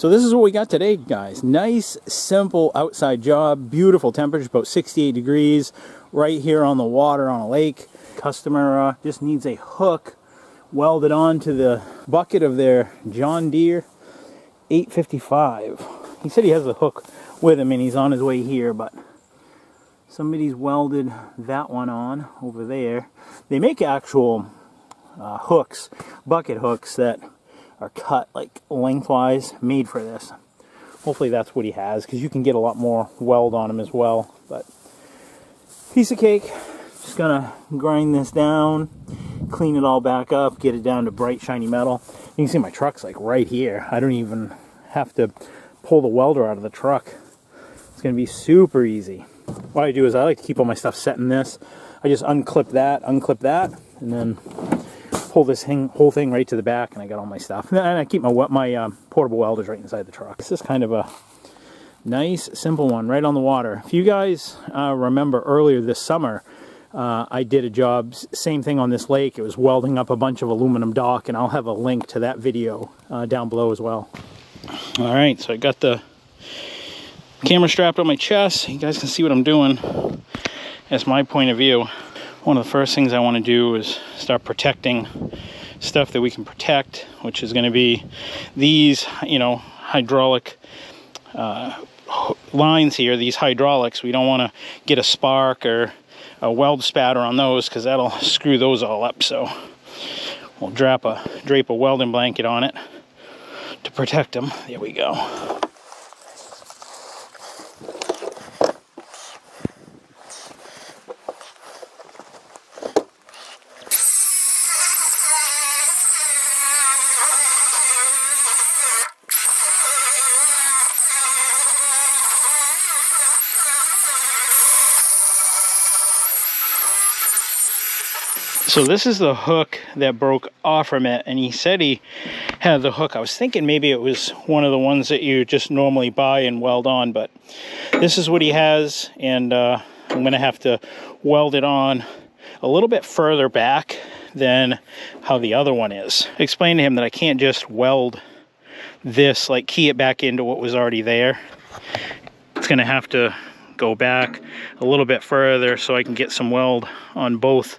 So this is what we got today, guys. Nice, simple outside job. Beautiful temperature, about 68 degrees. Right here on the water on a lake. Customer just needs a hook welded onto the bucket of their John Deere 855. He said he has the hook with him and he's on his way here, but somebody's welded that one on over there. They make actual hooks, bucket hooks that are cut like lengthwise, made for this. Hopefully that's what he has, because you can get a lot more weld on them as well. But piece of cake. Just gonna grind this down, clean it all back up, get it down to bright shiny metal. You can see my truck's like right here. I don't even have to pull the welder out of the truck. It's gonna be super easy. What I do is I like to keep all my stuff set in this. I just unclip that, and then pull this whole thing right to the back, and I got all my stuff. And I keep my portable welders right inside the truck. This is kind of a nice, simple one, right on the water. If you guys remember earlier this summer, I did a job, same thing on this lake. It was welding up a bunch of aluminum dock, and I'll have a link to that video down below as well. All right, so I got the camera strapped on my chest. You guys can see what I'm doing. That's my point of view. One of the first things I want to do is start protecting stuff that we can protect, which is going to be these, you know, hydraulic lines here, these hydraulics. We don't want to get a spark or a weld spatter on those, because that'll screw those all up. So we'll drape a welding blanket on it to protect them. There we go. So this is the hook that broke off from it, and he said he had the hook. I was thinking maybe it was one of the ones that you just normally buy and weld on, but this is what he has, and I'm going to have to weld it on a little bit further back than how the other one is. I explained to him that I can't just weld this, like key it back into what was already there. It's going to have to go back a little bit further so I can get some weld on both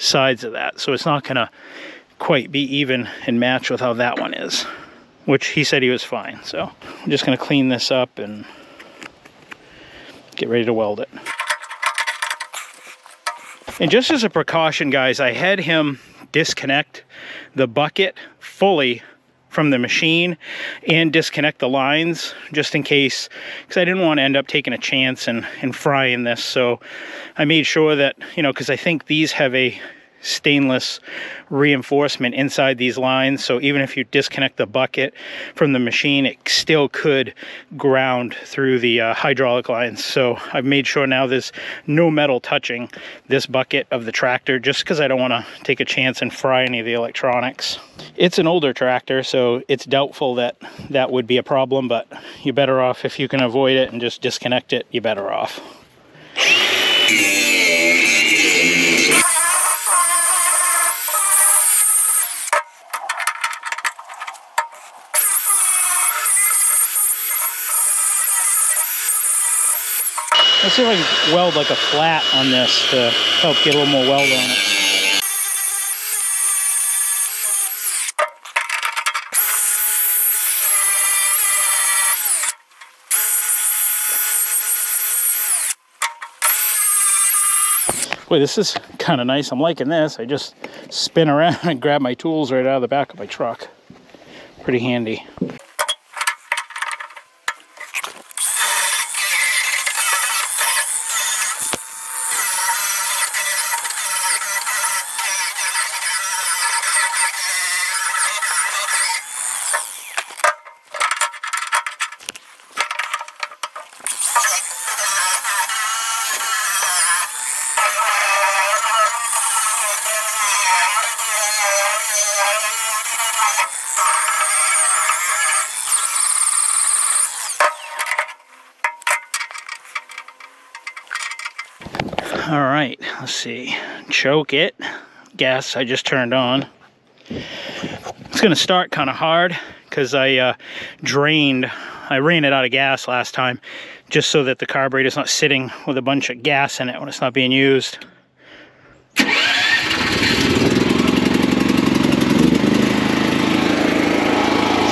sides of that, so it's not gonna quite be even and match with how that one is, which he said he was fine. So I'm just gonna clean this up and get ready to weld it. And just as a precaution, guys, I had him disconnect the bucket fully from the machine and disconnect the lines, just in case, because I didn't want to end up taking a chance and frying this. So I made sure that, you know, because I think these have a stainless reinforcement inside these lines, so even if you disconnect the bucket from the machine, it still could ground through the hydraulic lines. So I've made sure now there's no metal touching this bucket of the tractor, just because I don't want to take a chance and fry any of the electronics. It's an older tractor, so it's doubtful that that would be a problem, but you're better off if you can avoid it and just disconnect it. You're better off. Let's see if I can weld like a flat on this to help get a little more weld on it. Boy, this is kind of nice. I'm liking this. I just spin around and grab my tools right out of the back of my truck. Pretty handy. All right, let's see. Choke it. Gas I just turned on. It's gonna start kind of hard because I ran it out of gas last time, just so that the carburetor's not sitting with a bunch of gas in it when it's not being used. This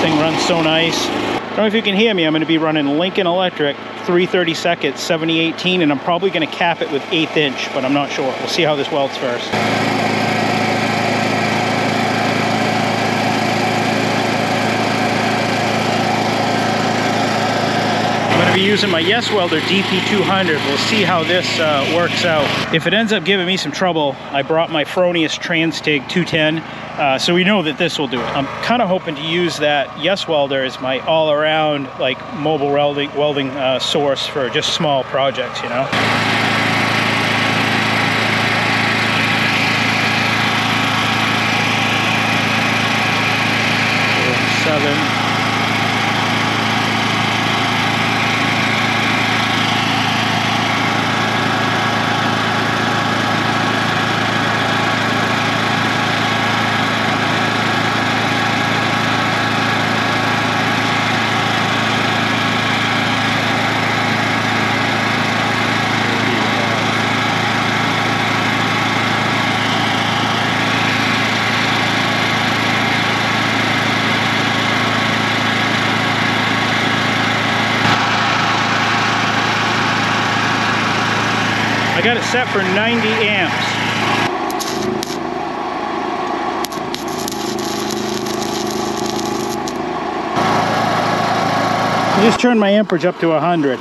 thing runs so nice. I don't know if you can hear me. I'm going to be running Lincoln Electric 332nd 7018, and I'm probably going to cap it with 1/8 inch, but I'm not sure. We'll see how this welds first. Using my Welder DP200. We'll see how this works out. If it ends up giving me some trouble, I brought my Fronius Transtig 210, so we know that this will do it. I'm kind of hoping to use that Welder as my all-around like mobile welding source for just small projects, you know. 7. I got it set for 90 amps. I just turned my amperage up to 100.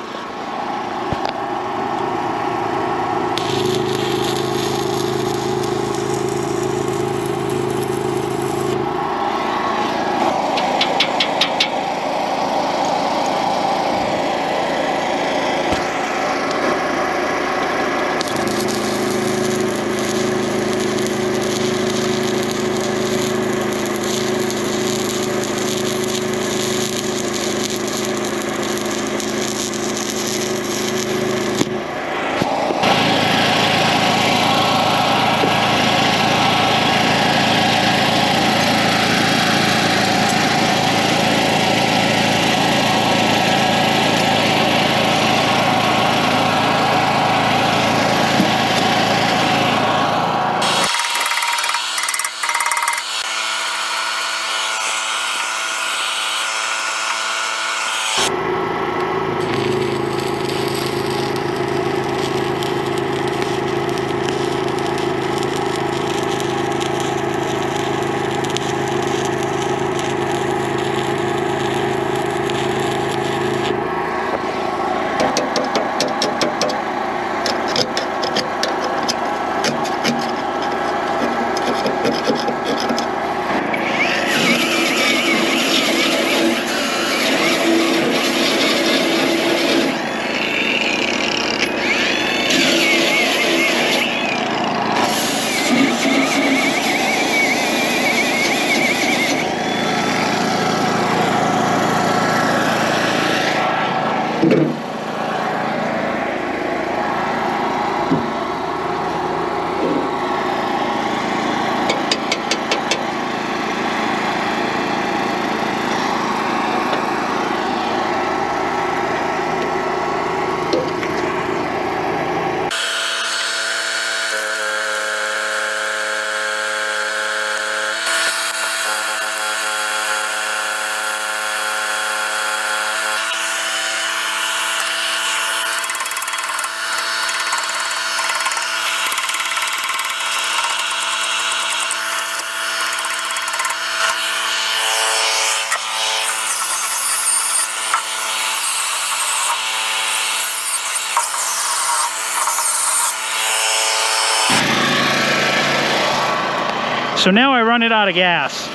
So now I run it out of gas.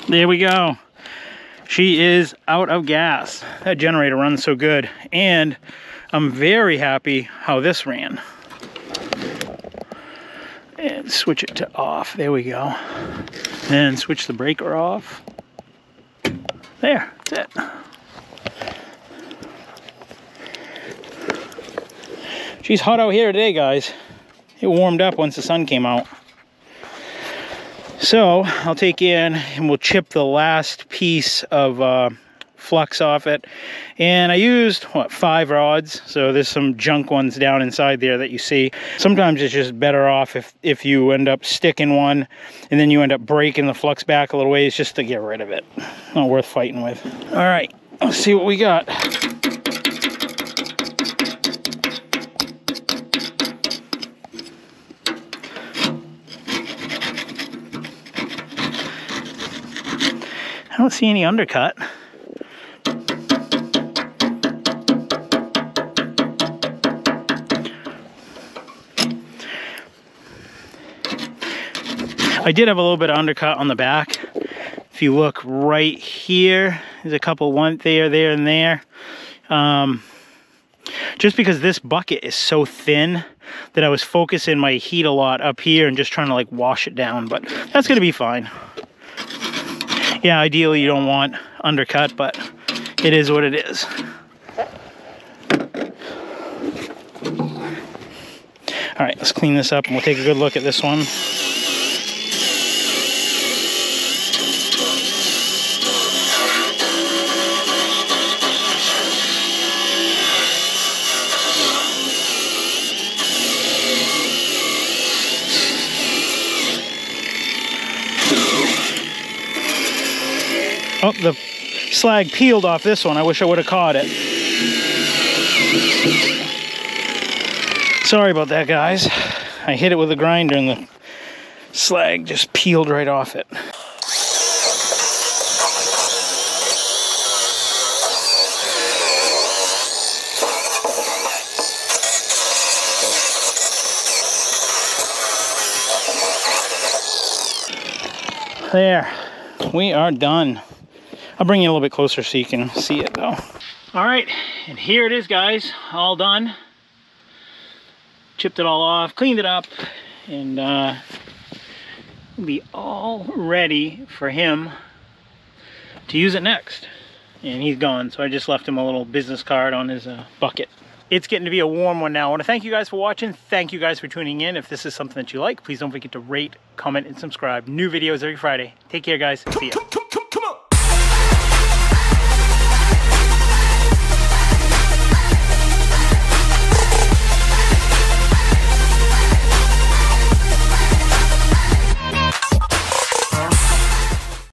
There we go. She is out of gas. That generator runs so good. And I'm very happy how this ran. And switch it to off. There we go. And switch the breaker off. There, that's it. She's hot out here today, guys. It warmed up once the sun came out. So I'll take in and we'll chip the last piece of flux off it. And I used, what, 5 rods. So there's some junk ones down inside there that you see. Sometimes it's just better off if you end up sticking one and then you end up breaking the flux back a little ways just to get rid of it. Not worth fighting with. All right, let's see what we got. I don't see any undercut. I did have a little bit of undercut on the back. If you look right here, there's a couple, one there, and there. Just because this bucket is so thin that I was focusing my heat a lot up here and just trying to like wash it down, but that's gonna be fine. Yeah, ideally you don't want undercut, but it is what it is. All right, let's clean this up and we'll take a good look at this one. Oh, the slag peeled off this one. I wish I would have caught it. Sorry about that, guys. I hit it with a grinder and the slag just peeled right off it. There, we are done. I'll bring you a little bit closer so you can see it though. All right, and here it is, guys, all done. Chipped it all off, cleaned it up, and we'll be all ready for him to use it next. And he's gone, so I just left him a little business card on his bucket. It's getting to be a warm one now. I want to thank you guys for watching. Thank you guys for tuning in. If this is something that you like, please don't forget to rate, comment, and subscribe. New videos every Friday. Take care, guys. See ya.